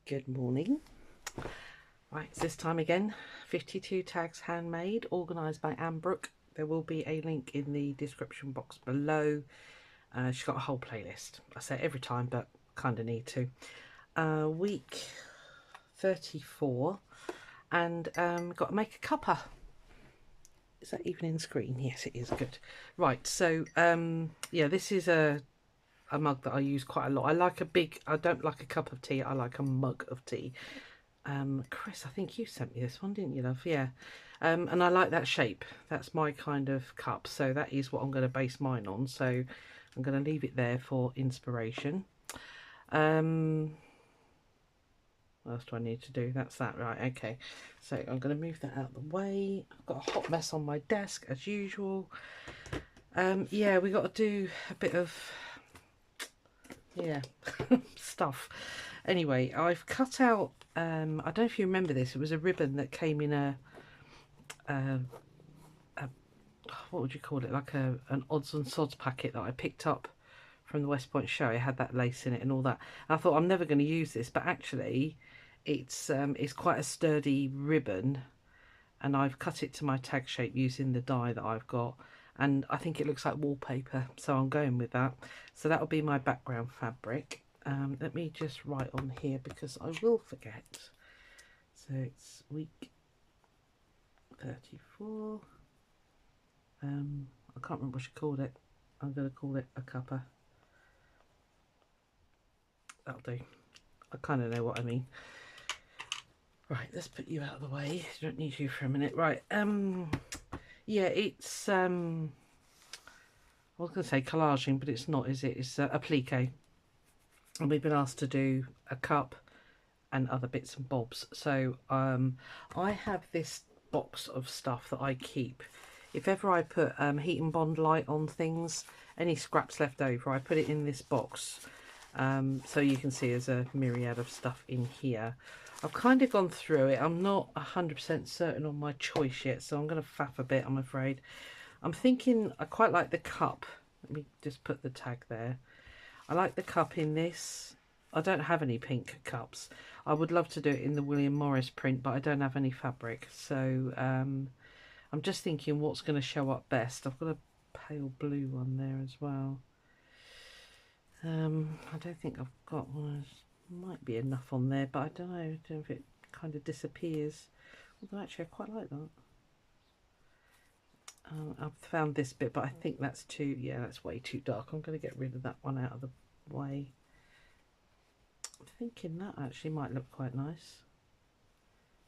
Good morning. Right, it's this time again. 52 tags handmade, organised by Anne Brook. There will be a link in the description box below. She's got a whole playlist. I say it every time, but kind of need to. Week 34, and got to make a cuppa. Is that even in screen? Yes, it is. Good. Right, so yeah, this is a mug that I use quite a lot. I don't like a cup of tea, I like a mug of tea. Chris, I think you sent me this one, didn't you, love? Yeah. And I like that shape. That's my kind of cup. So that is what I'm going to base mine on. So I'm going to leave it there for inspiration. What else do I need to do? That's that, right? Okay. So I'm going to move that out of the way. I've got a hot mess on my desk as usual. Yeah, we got to do a bit of, yeah, stuff. Anyway, I've cut out, I don't know if you remember this, it was a ribbon that came in a what would you call it, like an odds and sods packet that I picked up from the West Point show. It had that lace in it and all that. And I thought I'm never going to use this, but actually it's quite a sturdy ribbon, and I've cut it to my tag shape using the die that I've got, and I think it looks like wallpaper, so I'm going with that. So that'll be my background fabric. Let me just write on here because I will forget. So it's week 34. I can't remember what she called it. I'm going to call it a cuppa. That'll do. I kind of know what I mean. Right, let's put you out of the way. Don't need you for a minute. Right, yeah, it's I was going to say collaging, but it's not, is it? It's applique. And we've been asked to do a cup and other bits and bobs. So I have this box of stuff that I keep. If ever I put heat and bond light on things, any scraps left over, I put it in this box. So you can see there's a myriad of stuff in here. I've kind of gone through it. I'm not 100% certain on my choice yet, so I'm going to faff a bit, I'm afraid. I'm thinking I quite like the cup. Let me just put the tag there. I like the cup in this. I don't have any pink cups. I would love to do it in the William Morris print, but I don't have any fabric. So I'm just thinking what's going to show up best. I've got a pale blue one there as well. I don't think I've got one. Might be enough on there, but I don't know. I don't know if it kind of disappears. Although actually I quite like that. I've found this bit, but I think that's too, yeah, that's way too dark. I'm going to get rid of that one out of the way. I'm thinking that actually might look quite nice.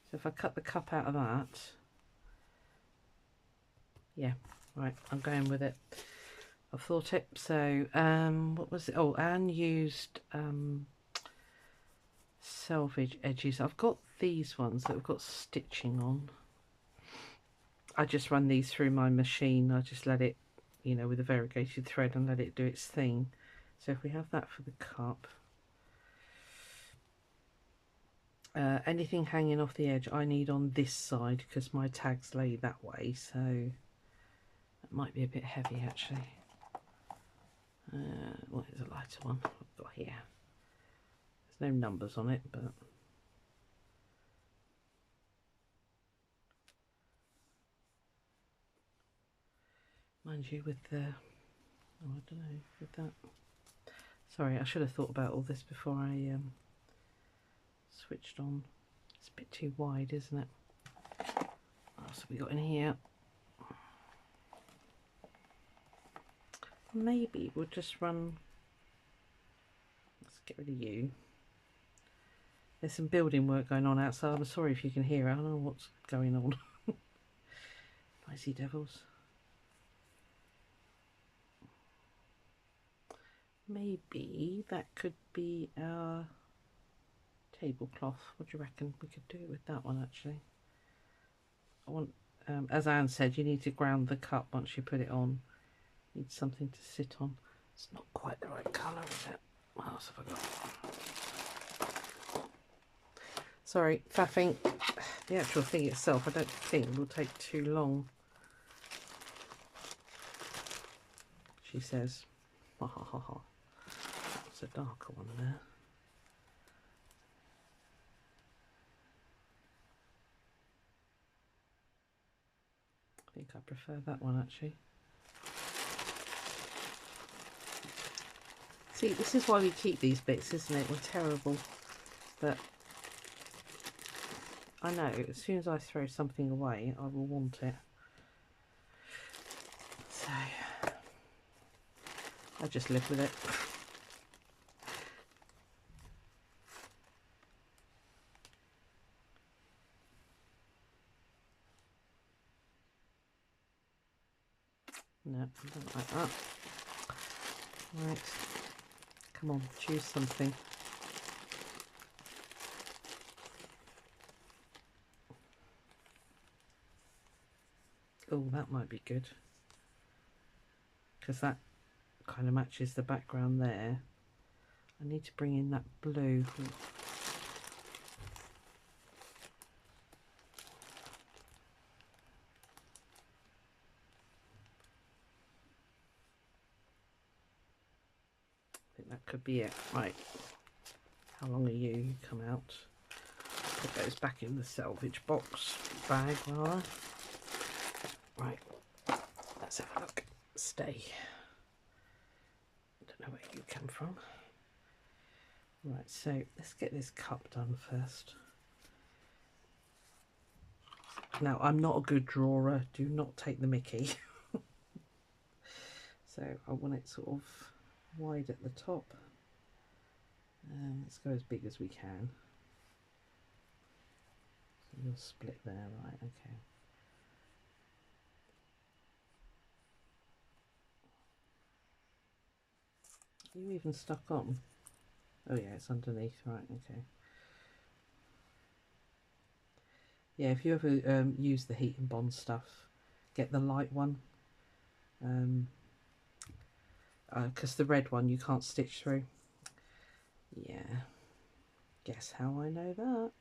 So if I cut the cup out of that, yeah, right, I'm going with it. I've thought it. So what was it? Oh, Anne used selvage edges. I've got these ones that have got stitching on. I just run these through my machine. I just let it, you know, with a variegated thread, and let it do its thing. So if we have that for the cup, anything hanging off the edge I need on this side because my tags lay that way, so that might be a bit heavy actually. What is a lighter one I've got here? There's no numbers on it, but mind you, with the, oh, I don't know, with that. Sorry, I should have thought about all this before I switched on. It's a bit too wide, isn't it? What else have we got in here? Maybe we'll just run, let's get rid of you. There's some building work going on outside. I'm sorry if you can hear it. I don't know what's going on. Noisy devils. Maybe that could be our tablecloth. What do you reckon? We could do it with that one actually. I want, as Anne said, you need to ground the cup once you put it on. Need something to sit on. It's not quite the right colour, is it? What else have I got? Sorry, faffing. The actual thing itself I don't think will take too long, she says. Ha ha ha ha. It's a darker one there. think I prefer that one actually. See, this is why we keep these bits, isn't it? We're terrible. But I know as soon as I throw something away, I will want it. So I just live with it. No, I don't like that. Right, come on, choose something. Oh, that might be good, because that kind of matches the background there. I need to bring in that blue. I think that could be it. Right, how long are you? You come out. Put those back in the salvage box bag rather. Right, let's have a look. Stay. Don't know where you come from. Right, so let's get this cup done first. Now, I'm not a good drawer. Do not take the mickey. So I want it sort of wide at the top. Let's go as big as we can. So you'll split there, right? Okay. Are you even stuck on? Oh yeah, it's underneath, right? Okay. Yeah, if you ever use the heat and bond stuff, get the light one, because the red one you can't stitch through. Yeah, guess how I know that?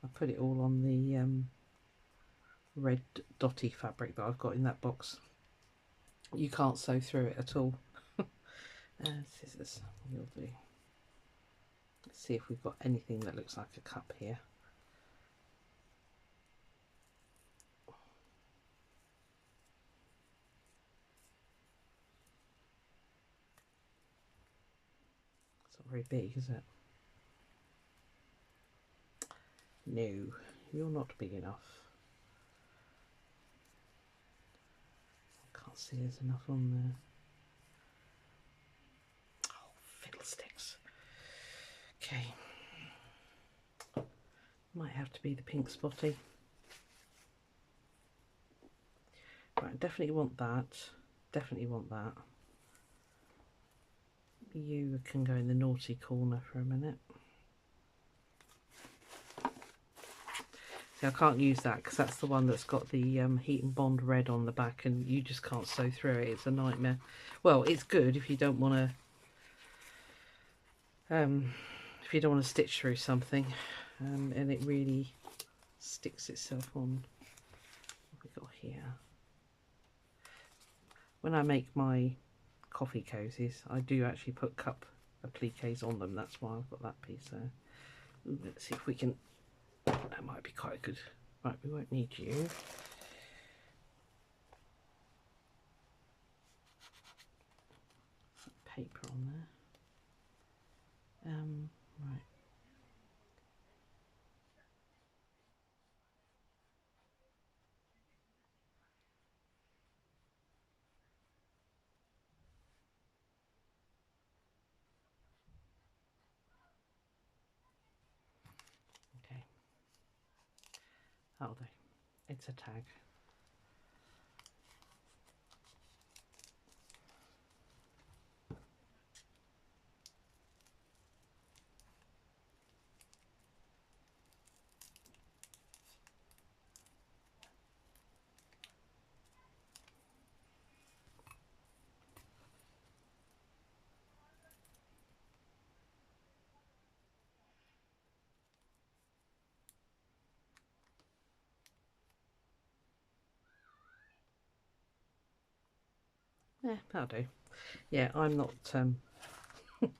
I put it all on the red dotty fabric that I've got in that box. You can't sew through it at all. Scissors will do. Let's see if we've got anything that looks like a cup here. It's not very big, is it? No, you're not big enough. I can't see there's enough on there. Oh, fiddlesticks. Okay. Might have to be the pink spotty. Right, definitely want that. Definitely want that. You can go in the naughty corner for a minute. See, I can't use that because that's the one that's got the heat and bond red on the back, and you just can't sew through it. It's a nightmare. Well, it's good if you don't want to stitch through something, and it really sticks itself on. What have we got here? When I make my coffee cozies, I do actually put cup appliques on them. That's why I've got that piece there. Ooh, let's see if we can. That might be quite good. Right, we won't need you. Some paper on there. Right. Okay. That'll do. It's a tag. Yeah, that'll do. Yeah, I'm not not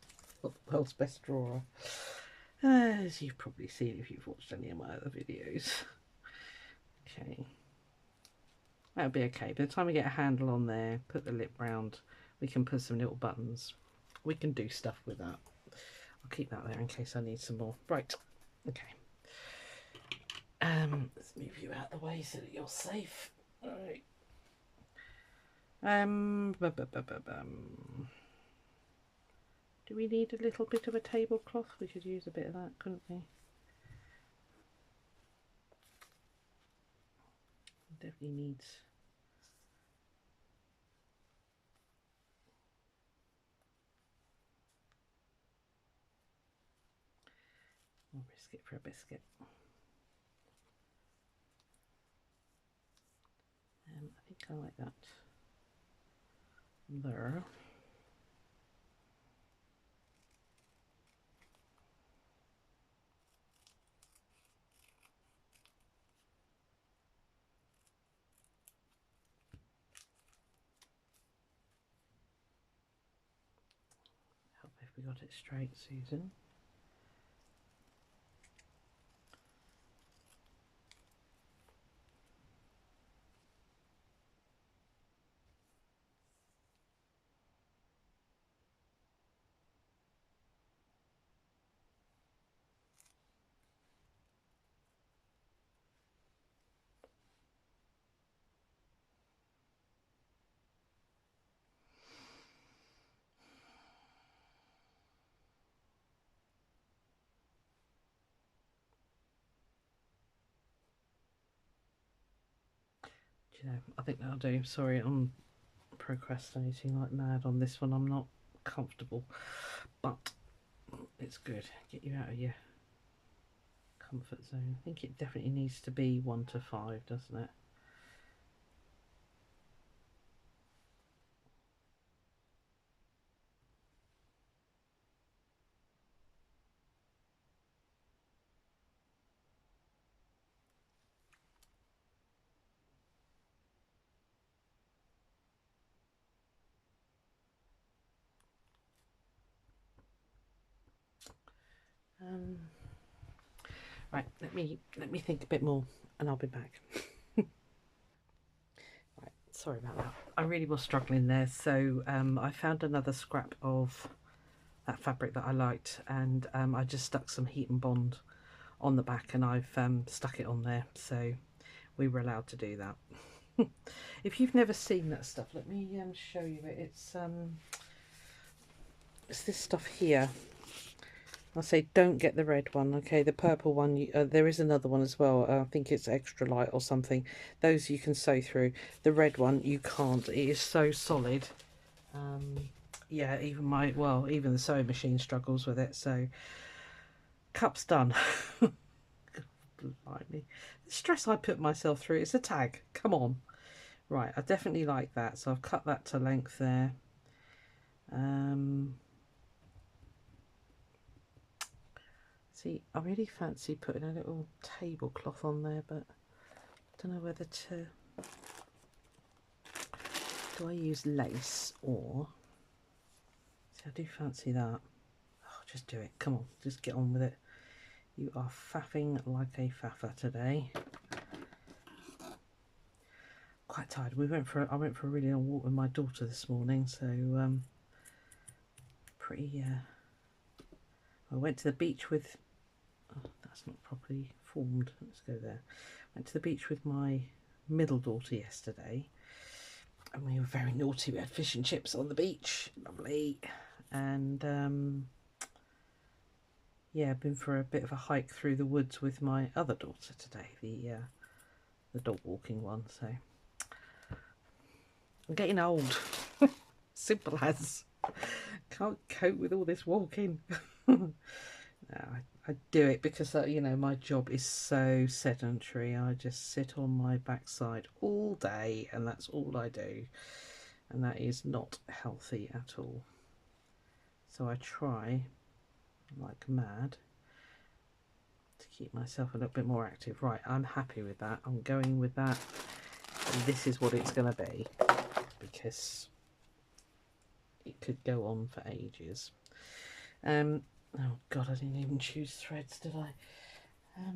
the world's best drawer, as you've probably seen if you've watched any of my other videos. Okay. That'll be okay. By the time we get a handle on there, put the lip round, we can put some little buttons. We can do stuff with that. I'll keep that there in case I need some more. Right, okay. Let's move you out of the way so that you're safe. All right. Do we need a little bit of a tablecloth? We could use a bit of that, couldn't we? Definitely needs. More biscuit for a biscuit. I think I like that there. Help if we got it straight, Susan. You know, I think that'll do. Sorry, I'm procrastinating like mad on this one. I'm not comfortable, but it's good. Get you out of your comfort zone. I think it definitely needs to be 1 to 5, doesn't it? Right, let me think a bit more and I'll be back. Right, sorry about that. I really was struggling there, so I found another scrap of that fabric that I liked, and I just stuck some heat and bond on the back, and I've stuck it on there, so we were allowed to do that. If you've never seen that stuff, let me show you it. It's this stuff here. I say don't get the red one, okay? The purple one, there is another one as well. I think it's extra light or something. Those you can sew through. The red one you can't. It is so solid. Yeah, even even the sewing machine struggles with it. So cup's done. Blimey. The stress I put myself through. It's a tag. Come on. Right, I definitely like that. So I've cut that to length there. See, I really fancy putting a little tablecloth on there, but I don't know whether to. Do I use lace or? See, I do fancy that. Oh, just do it. Come on, just get on with it. You are faffing like a faffer today. Quite tired. I went for a really long walk with my daughter this morning, so pretty. I went to the beach with. Oh, that's not properly formed. Let's go there. Went to the beach with my middle daughter yesterday, and we were very naughty. We had fish and chips on the beach, lovely, and yeah, been for a bit of a hike through the woods with my other daughter today, the dog walking one. So I'm getting old. Simple as. Can't cope with all this walking. No, I do it because you know, my job is so sedentary. I just sit on my backside all day and that's all I do, and that is not healthy at all. So I try like mad to keep myself a little bit more active. Right, I'm happy with that. I'm going with that, and this is what it's going to be, because it could go on for ages. Oh god, I didn't even choose threads, did I? I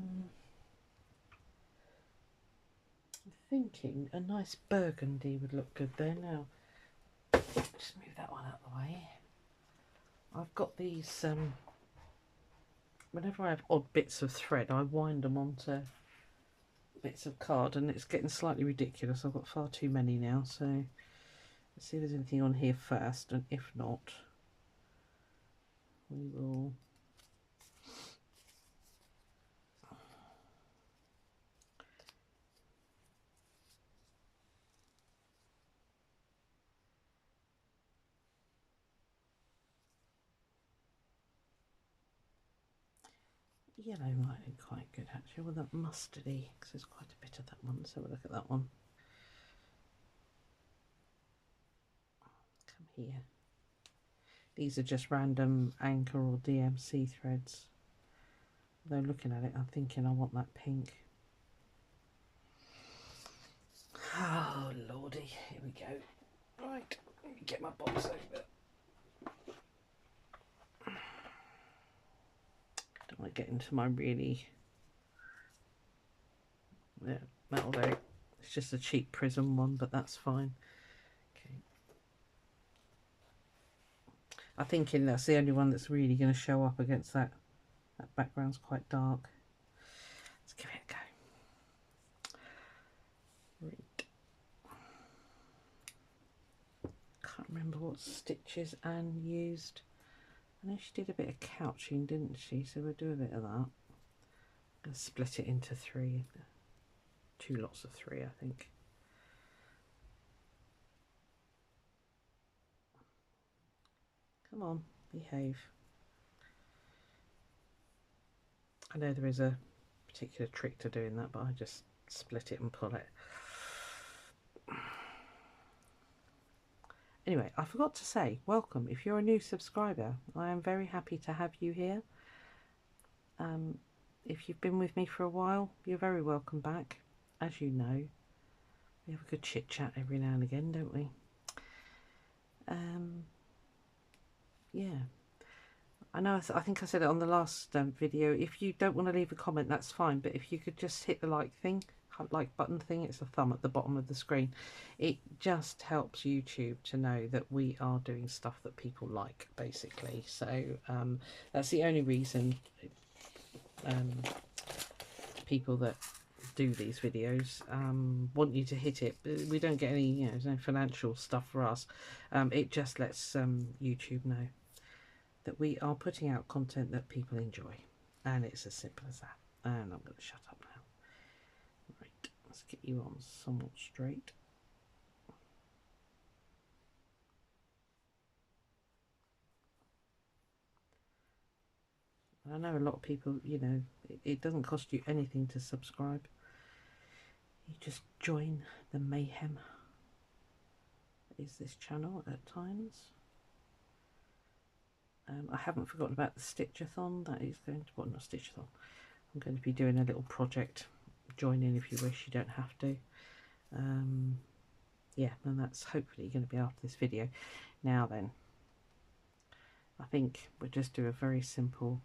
thinking a nice burgundy would look good there. Now, just move that one out of the way. I've got these, whenever I have odd bits of thread, I wind them onto bits of card, and it's getting slightly ridiculous. I've got far too many now, so let's see if there's anything on here first, and if not, we will... Yellow might be quite good actually, with that mustardy, because there's quite a bit of that one. Let's have a look at that one. Come here. These are just random Anchor or DMC threads. Though looking at it, I'm thinking I want that pink. Oh lordy, here we go. Right, let me get my box over. Don't want to get into my really... Yeah, that'll do. It's just a cheap prism one, but that's fine. Okay. I'm thinking that's the only one that's really going to show up against that. That background's quite dark. Let's give it a go. Right. Can't remember what stitches Anne used. I know she did a bit of couching, didn't she? So we'll do a bit of that. I'm going to split it into three. 2 lots of 3, I think. Come on, behave. I know there is a particular trick to doing that, but I just split it and pull it. Anyway, I forgot to say, welcome. If you're a new subscriber, I am very happy to have you here. If you've been with me for a while, you're very welcome back. As you know, we have a good chit chat every now and again, don't we? Yeah, I know. I think I said it on the last video. If you don't want to leave a comment, that's fine. But if you could just hit the like button thing, it's a thumb at the bottom of the screen. It just helps YouTube to know that we are doing stuff that people like, basically. So that's the only reason people that do these videos want you to hit it. We don't get any, you know, there's no financial stuff for us. It just lets YouTube know that we are putting out content that people enjoy, and it's as simple as that. And I'm going to shut up now. Right, let's get you on somewhat straight. I know a lot of people, you know, it doesn't cost you anything to subscribe. You just join the mayhem. Is this channel at times? I haven't forgotten about the Stitchathon. That is going to, well, not Stitchathon. I'm going to be doing a little project. Join in if you wish. You don't have to. Yeah, and that's hopefully going to be after this video. Now then, I think we'll just do a very simple.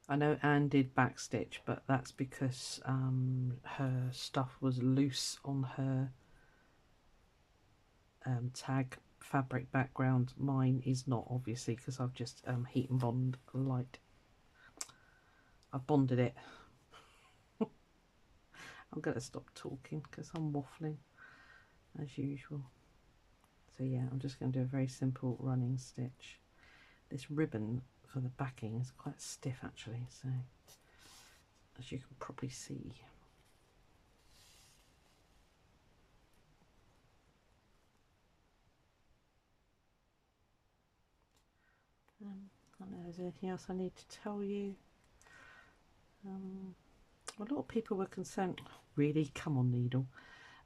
I know Anne did backstitch, but that's because her stuff was loose on her tag fabric background. Mine is not, obviously, because I've just heat and bond light. I've bonded it. I'm going to stop talking because I'm waffling as usual. So yeah, I'm just going to do a very simple running stitch. This ribbon for the backing is quite stiff actually, so as you can probably see. I don't know if there's anything else I need to tell you. A lot of people were concerned, really, come on needle,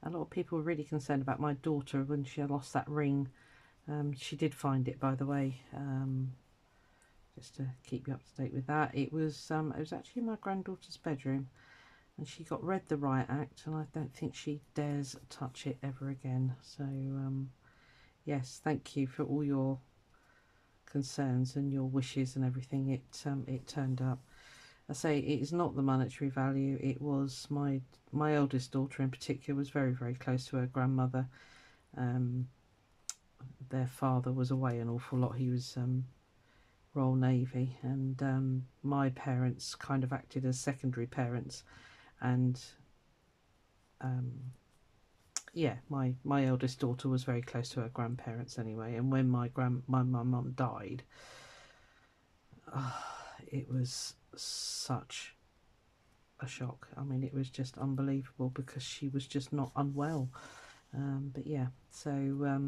a lot of people were really concerned about my daughter when she lost that ring. She did find it, by the way, just to keep you up to date with that. It was actually in my granddaughter's bedroom, and she got read the riot act, and I don't think she dares touch it ever again. So yes, thank you for all your concerns and your wishes and everything. It turned up. I say it is not the monetary value. It was my eldest daughter in particular was very, very close to her grandmother. Their father was away an awful lot. He was Royal Navy, and my parents kind of acted as secondary parents, and yeah, my eldest daughter was very close to her grandparents anyway. And when my mum died, it was such a shock. I mean, it was just unbelievable because she was just not unwell. But yeah, so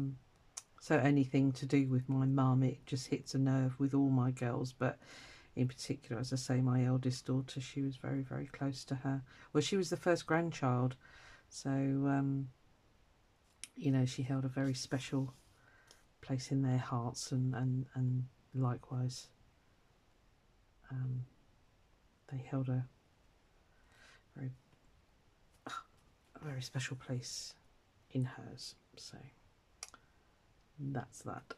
anything to do with my mum, it just hits a nerve with all my girls, but in particular, as I say, my eldest daughter, she was very, very close to her. Well, she was the first grandchild, so you know, she held a very special place in their hearts, and likewise, they held a very special place in hers. So that's that.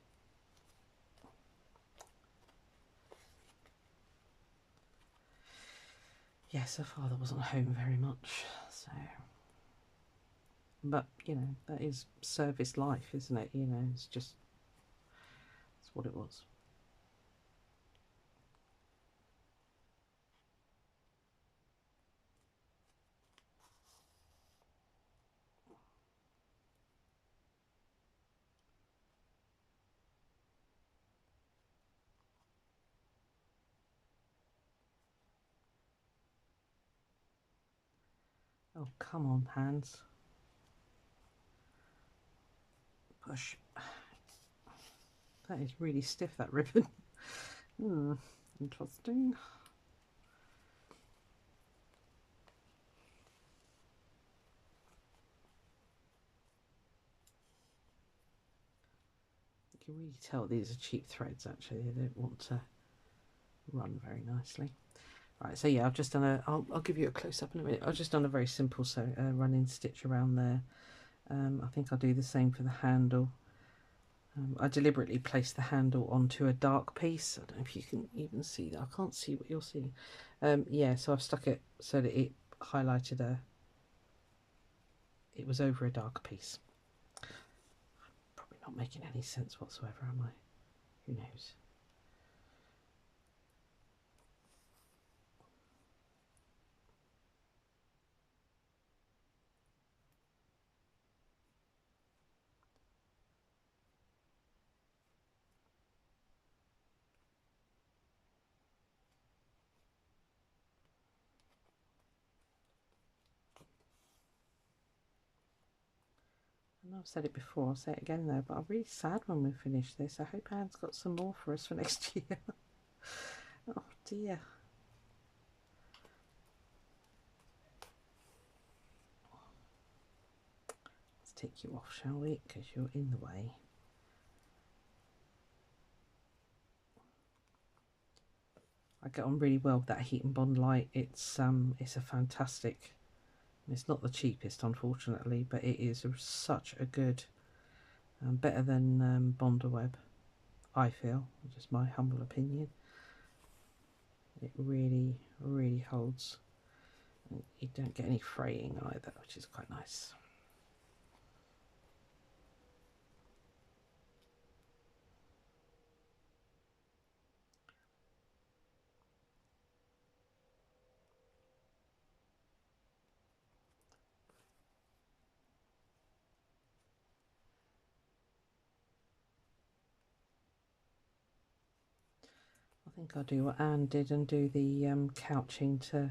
Yes, her father wasn't home very much, so, but you know, that is service life, isn't it? You know, it's just, it's what it was. Oh, come on, hands. Push. That is really stiff, that ribbon. Interesting. You can really tell these are cheap threads, actually. They don't want to run very nicely. Right, so yeah, I've just done a, I'll give you a close-up in a minute. I've just done a very simple running stitch around there. I think I'll do the same for the handle. I deliberately placed the handle onto a dark piece. I don't know if you can even see that. I can't see what you're seeing. Yeah, so I've stuck it so that it highlighted it was over a dark piece. Probably not making any sense whatsoever, am I? Who knows? I know I've said it before, I'll say it again though, but I'm really sad when we finish this. I hope Anne's got some more for us for next year. Oh dear. Let's take you off, shall we? Because you're in the way. I get on really well with that Heat and Bond light. It's a fantastic. It's not the cheapest, unfortunately, but it is such a good, better than Bondaweb, I feel, just my humble opinion. It really, really holds. You don't get any fraying either, which is quite nice. I think I'll do what Anne did and do the couching to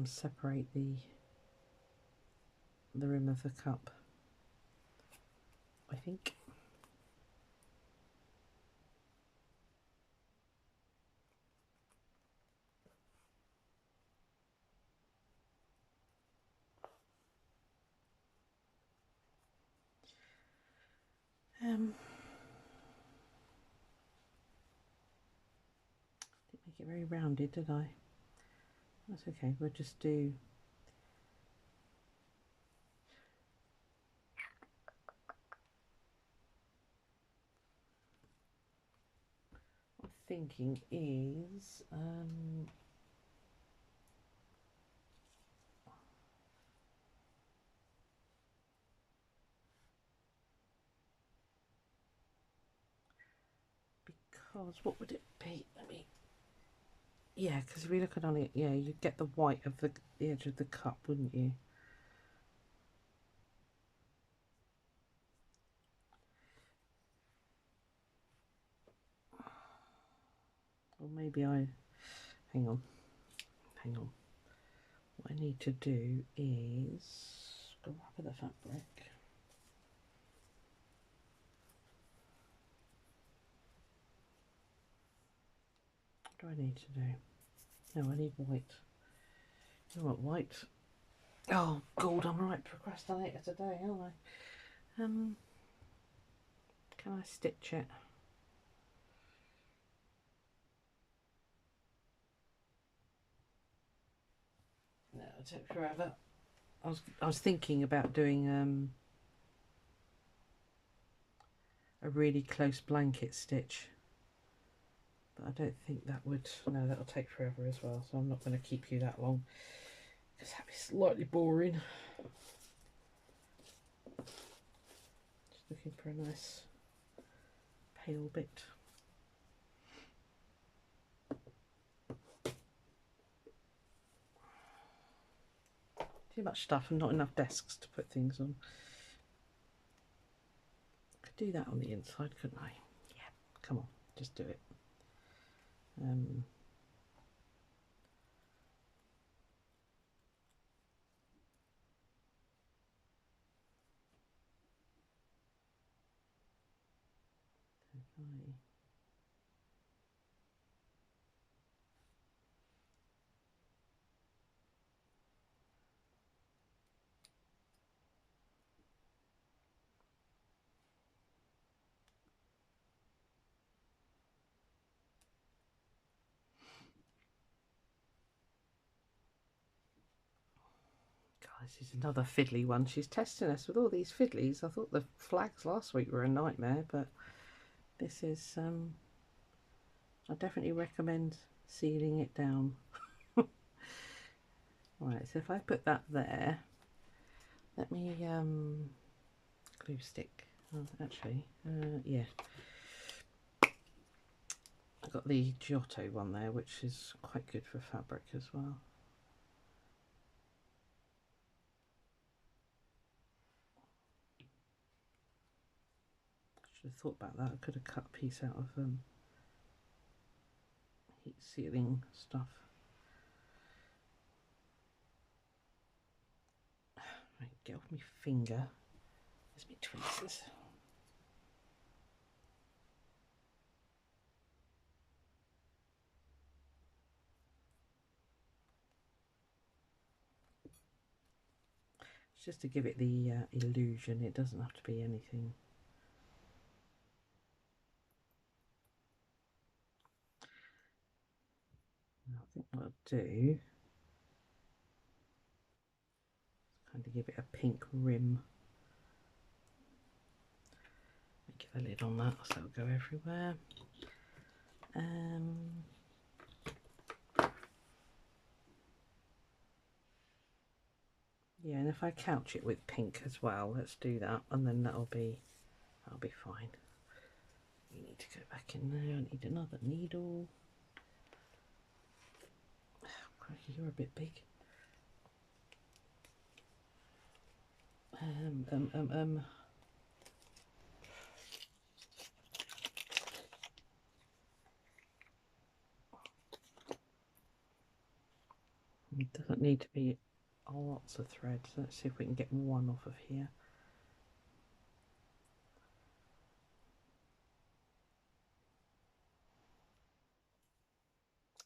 separate the rim of the cup, I think. Didn't make it very rounded, did I? That's okay, we'll just do thinking is because what would it be? Let me, yeah, because if we look at on it, yeah, you'd get the white of the edge of the cup, wouldn't you? Or maybe I, hang on. What I need to do is grab the fabric. What do I need to do? No, I need white. You want white? Oh God, I'm a right procrastinator today, aren't I? Can I stitch it? No, it'll take forever. I was thinking about doing a really close blanket stitch, but I don't think that would. No, that'll take forever as well. So I'm not going to keep you that long because that'd be slightly boring. Just looking for a nice pale bit. Too much stuff and not enough desks to put things on. Could do that on the inside, couldn't I? Yeah, come on, just do it. This is another fiddly one. She's testing us with all these fiddlies. I thought the flags last week were a nightmare, but this is, I definitely recommend sealing it down. Right, so if I put that there, let me glue stick. Oh, actually, yeah. I've got the Giotto one there, which is quite good for fabric as well. Should have thought about that. I could have cut a piece out of heat sealing stuff. Right, get off my finger. There's my tweezers. It's just to give it the illusion. It doesn't have to be anything. I think what I'll do is kind of give it a pink rim. Get the lid on that so it'll go everywhere. Yeah, and if I couch it with pink as well, let's do that, and then that'll be fine. You need to go back in there. I need another needle. Oh, crikey, you're a bit big. It doesn't need to be lots of threads. Let's see if we can get one off of here.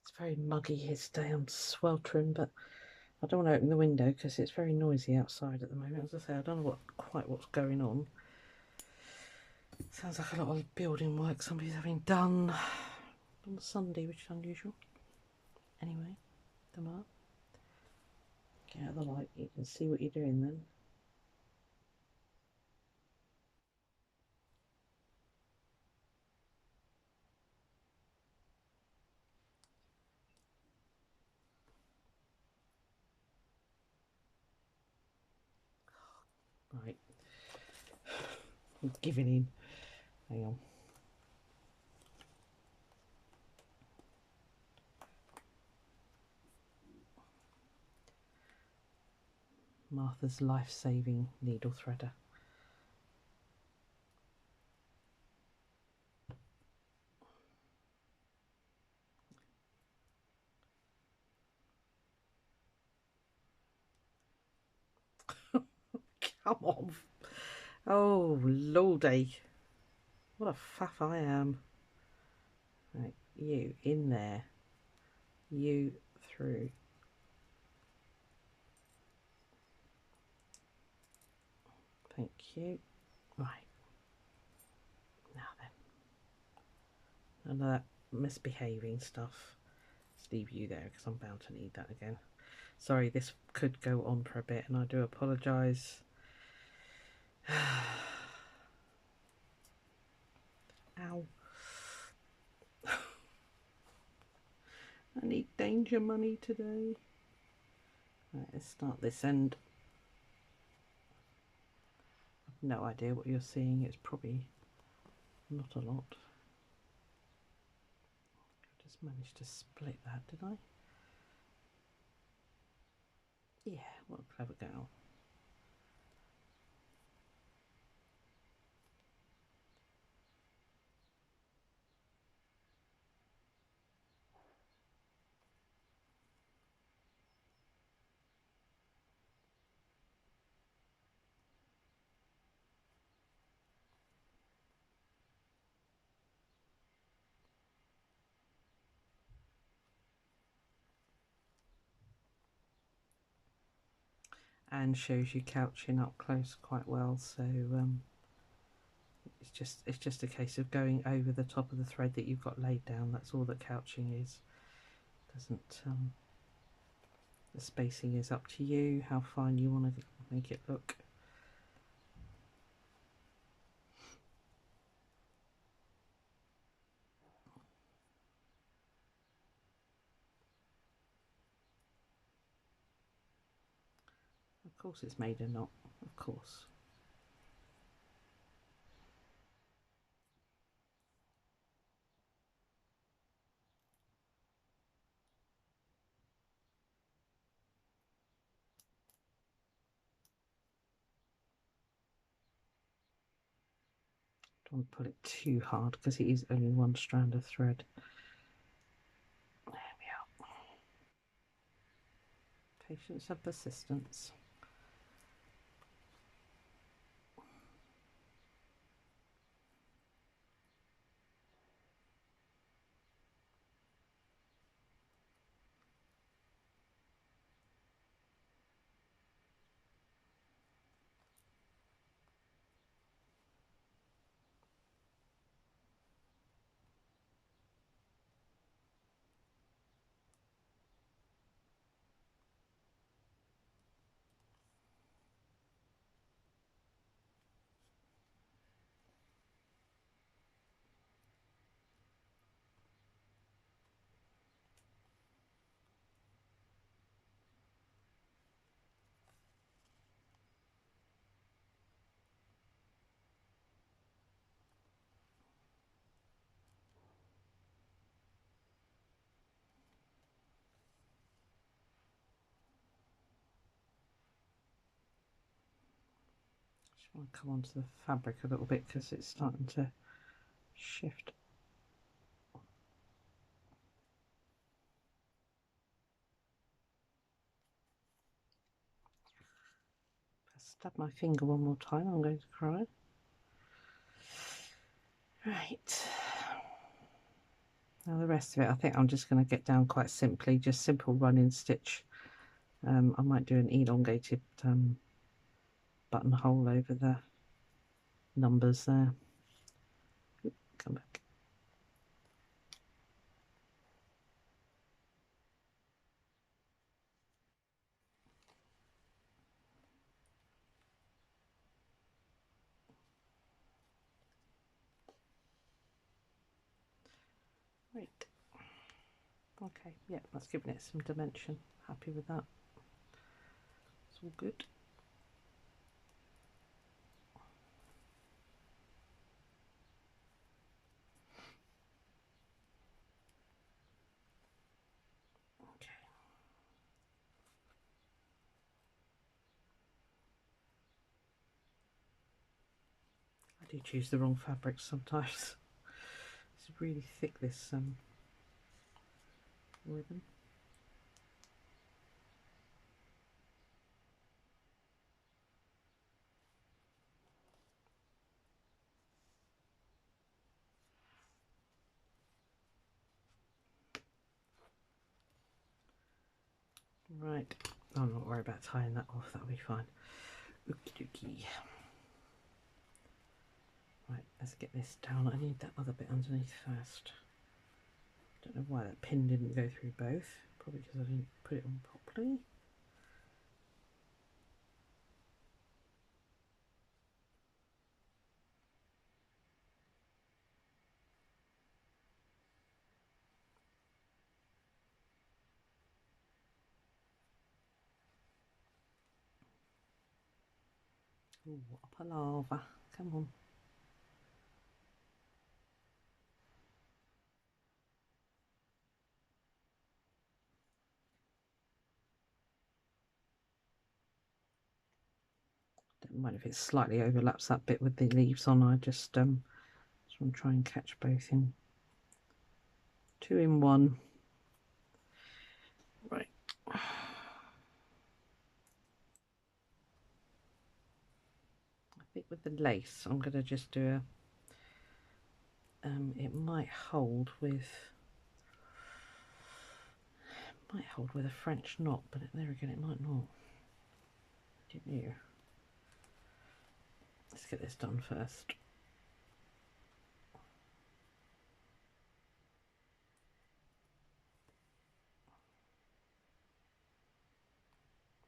It's very muggy here today. I'm sweltering, but I don't want to open the window because it's very noisy outside at the moment. As I say, I don't know quite what's going on. Sounds like a lot of building work somebody's having done on Sunday, which is unusual. Anyway, come up. Get out of the light. You can see what you're doing then. Right, I'm giving in. Hang on. Martha's life-saving needle threader. Come on. Oh, lordy. What a faff I am. Right, you in there. You through. Thank you. Right. Now then. None of that misbehaving stuff. Just leave you there because I'm bound to need that again. Sorry, this could go on for a bit and I do apologise. Ow. I need danger money today. Right, let's start this end. I've no idea what you're seeing. It's probably not a lot. I just managed to split that, did I? Yeah, what a clever girl. And shows you couching up close quite well, so it's just a case of going over the top of the thread that you've got laid down. That's all that couching is. Doesn't the spacing is up to you, how fine you want to make it look. Of course it's made a knot, of course. Don't want to pull it too hard because it is only one strand of thread. There we are. Patience and persistence. I want to come onto the fabric a little bit because it's starting to shift. If I stab my finger one more time, I'm going to cry. Right. Now the rest of it, I think I'm just going to get down quite simply, just simple running stitch. I might do an elongated buttonhole over the numbers there. Oop, come back. Right. Okay, yeah, that's giving it some dimension. Happy with that. It's all good. do choose the wrong fabrics sometimes. It's really thick, this ribbon. Right, I'm not worried about tying that off, that'll be fine. Okie dokie. Right, let's get this down. I need that other bit underneath first. Don't know why that pin didn't go through both. Probably because I didn't put it on properly. Ooh, what a palaver. Come on. Don't mind if it slightly overlaps that bit with the leaves on. I just want to try and catch both in. 2 in 1. Right. I think with the lace, I'm going to just do a. It might hold with a French knot, but there again, it might not. Didn't you? Let's get this done first.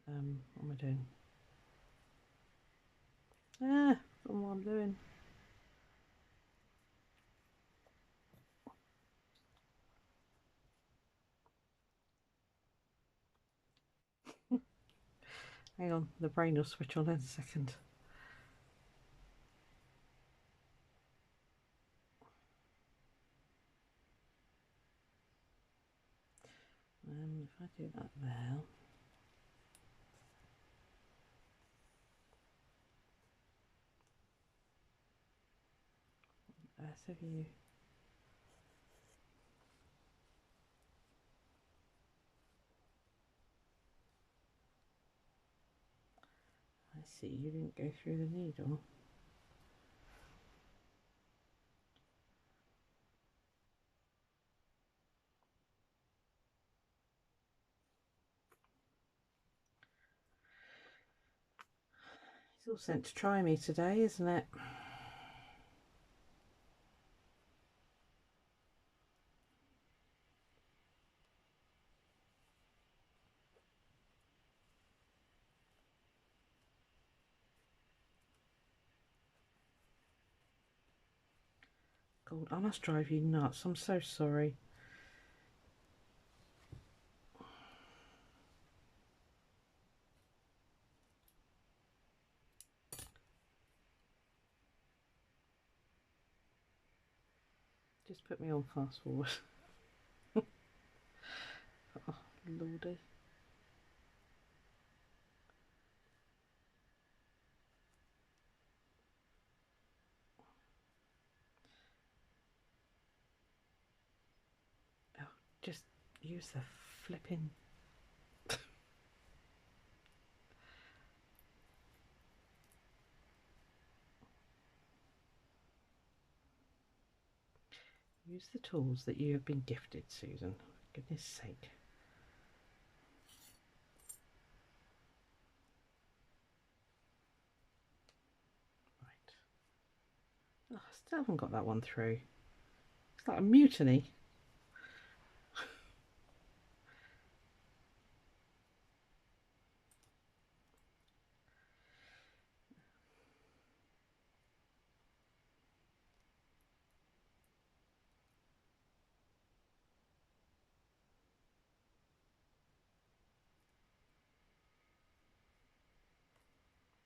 What am I doing? Ah, I don't know what I'm doing. Hang on, the brain will switch on in a second. If I do that there. So you. I see, you didn't go through the needle. He's all sent to try me today, isn't it? God, I must drive you nuts. I'm so sorry. Just put me on fast forward. Oh, lordy. Oh, just use the flipping. Use the tools that you have been gifted, Susan. For goodness sake. Right. Oh, I still haven't got that one through. It's like a mutiny.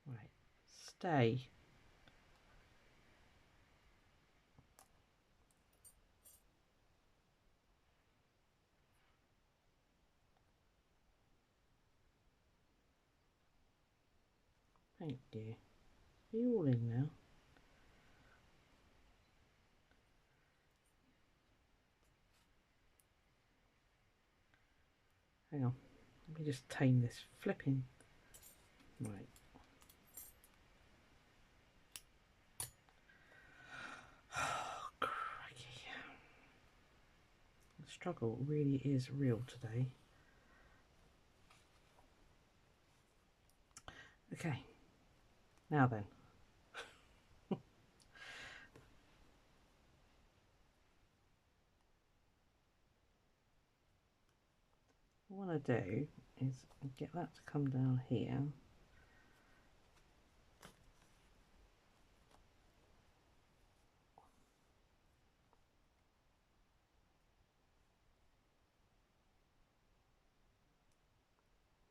Right. Stay. Thank you. Are you all in now? hang on, let me just tame this flipping, right. Oh, crikey. The struggle really is real today. Okay, now then. What I want to do is get that to come down here.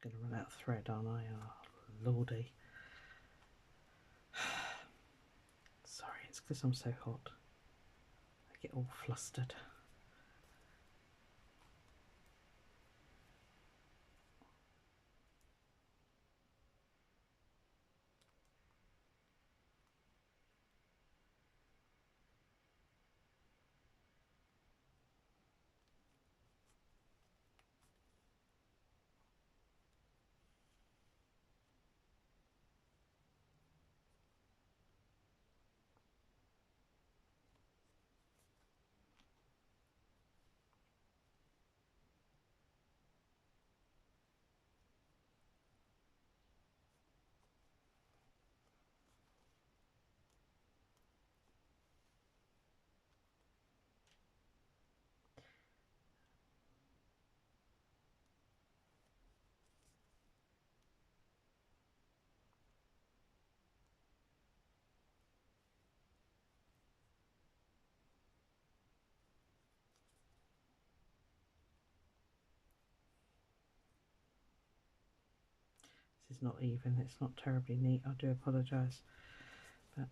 Gonna run out of thread, aren't I? Oh, lordy. Sorry, it's because I'm so hot. I get all flustered. This is not even, it's not terribly neat, I do apologise. But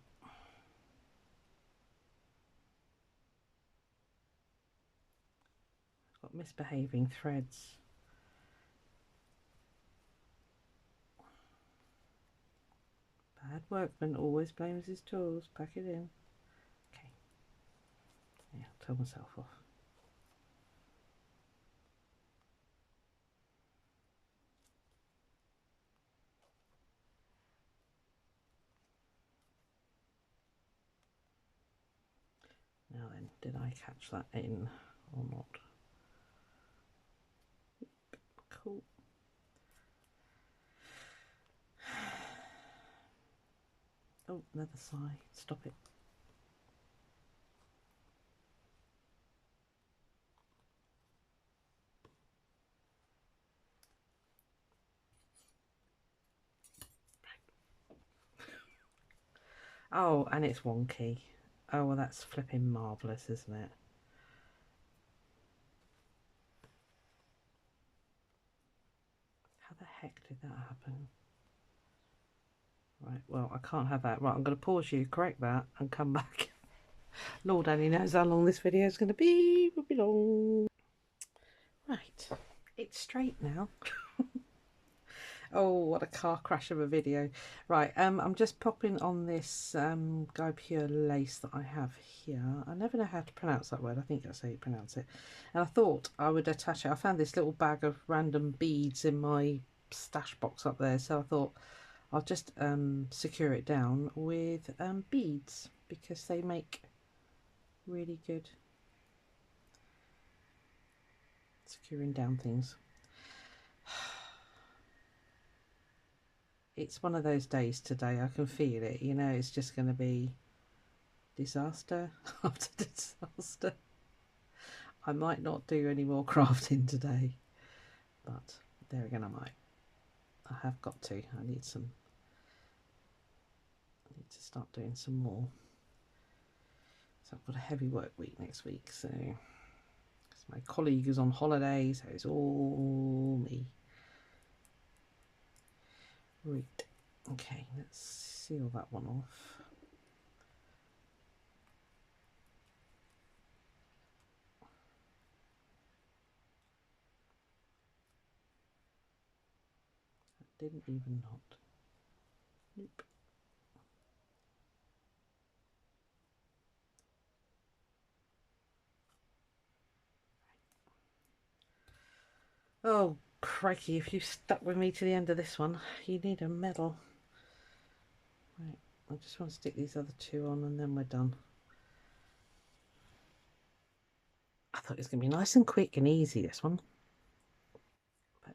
I've got misbehaving threads. Bad workman always blames his tools. Pack it in. Okay. Yeah, I'll tell myself off. Now then, did I catch that in or not? Cool. Oh, another sigh. Stop it. Oh, and it's wonky. Oh, well, that's flipping marvellous, isn't it? How the heck did that happen? Right, well, I can't have that. Right, I'm going to pause you, correct that, and come back. Lord only knows how long this video is going to be. It will be long. Right, it's straight now. Oh, what a car crash of a video. Right, I'm just popping on this Guy Pure lace that I have here. I never know how to pronounce that word. I think that's how you pronounce it. And I thought I would attach it. I found this little bag of random beads in my stash box up there. So I thought I'll just secure it down with beads because they make really good securing down things. It's one of those days today. I can feel it, you know. It's just going to be disaster after disaster. I might not do any more crafting today, but there again I might. I have got to. I need to start doing some more. So I've got a heavy work week next week, so my colleague is on holiday, so it's all me. Right, okay, let's seal that one off. That didn't even knot. Nope. Oh crikey, if you stuck with me to the end of this one, you need a medal. Right, I just want to stick these other two on and then we're done. I thought it was going to be nice and quick and easy, this one. But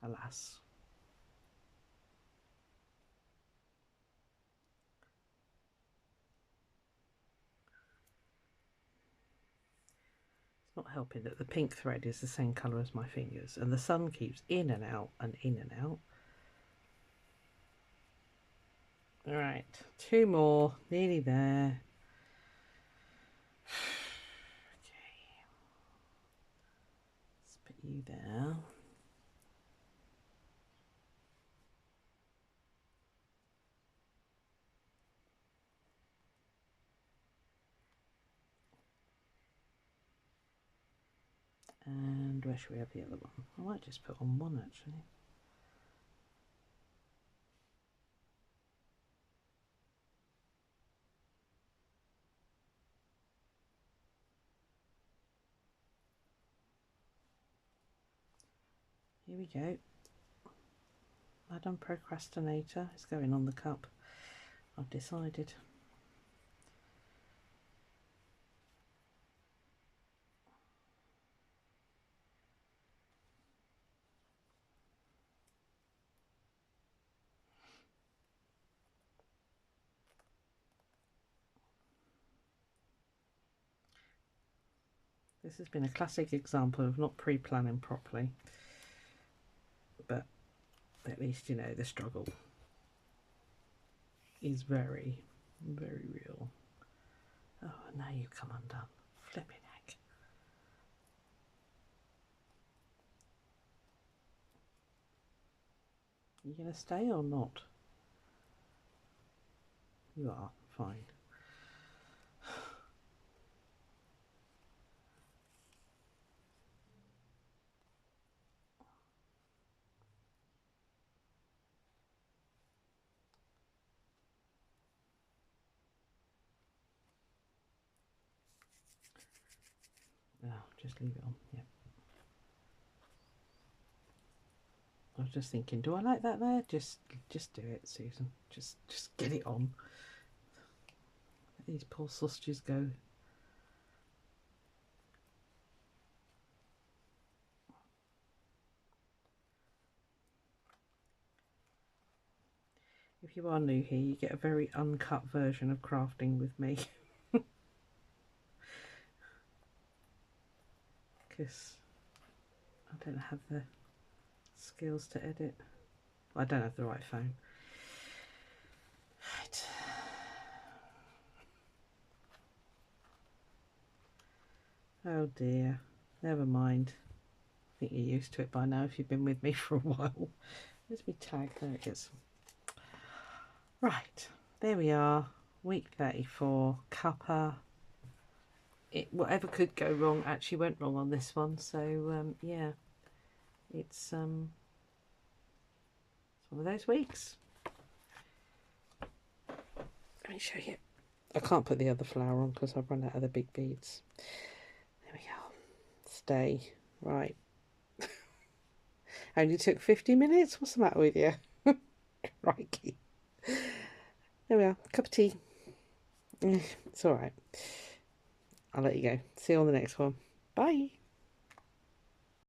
alas. It's not helping that the pink thread is the same colour as my fingers and the sun keeps in and out and in and out. Alright, two more, nearly there. Okay, let's put you there. And where should we have the other one? I might just put on one actually. Here we go. Madam Procrastinator is going on the cup. I've decided. This has been a classic example of not pre-planning properly, but at least you know the struggle is very, very real. Oh, now you come undone. Flipping heck. You gonna stay or not? You are, fine. No, just leave it on. Yeah. I was just thinking, do I like that there? Just do it, Susan. Just get it on. Let these poor sausages go. If you are new here, you get a very uncut version of crafting with me. Because I don't have the skills to edit. I don't have the right phone. Right. Oh dear. Never mind. I think you're used to it by now if you've been with me for a while. Where's my tag? There it is. Right. There we are. Week 34. Cuppa. Whatever could go wrong actually went wrong on this one. So yeah. It's one of those weeks. Let me show you. I can't put the other flower on because I've run out of the big beads. There we go. Stay. Right. Only took 50 minutes? What's the matter with you? Crikey. There we are. Cup of tea. It's alright. I'll let you go. See you on the next one. Bye.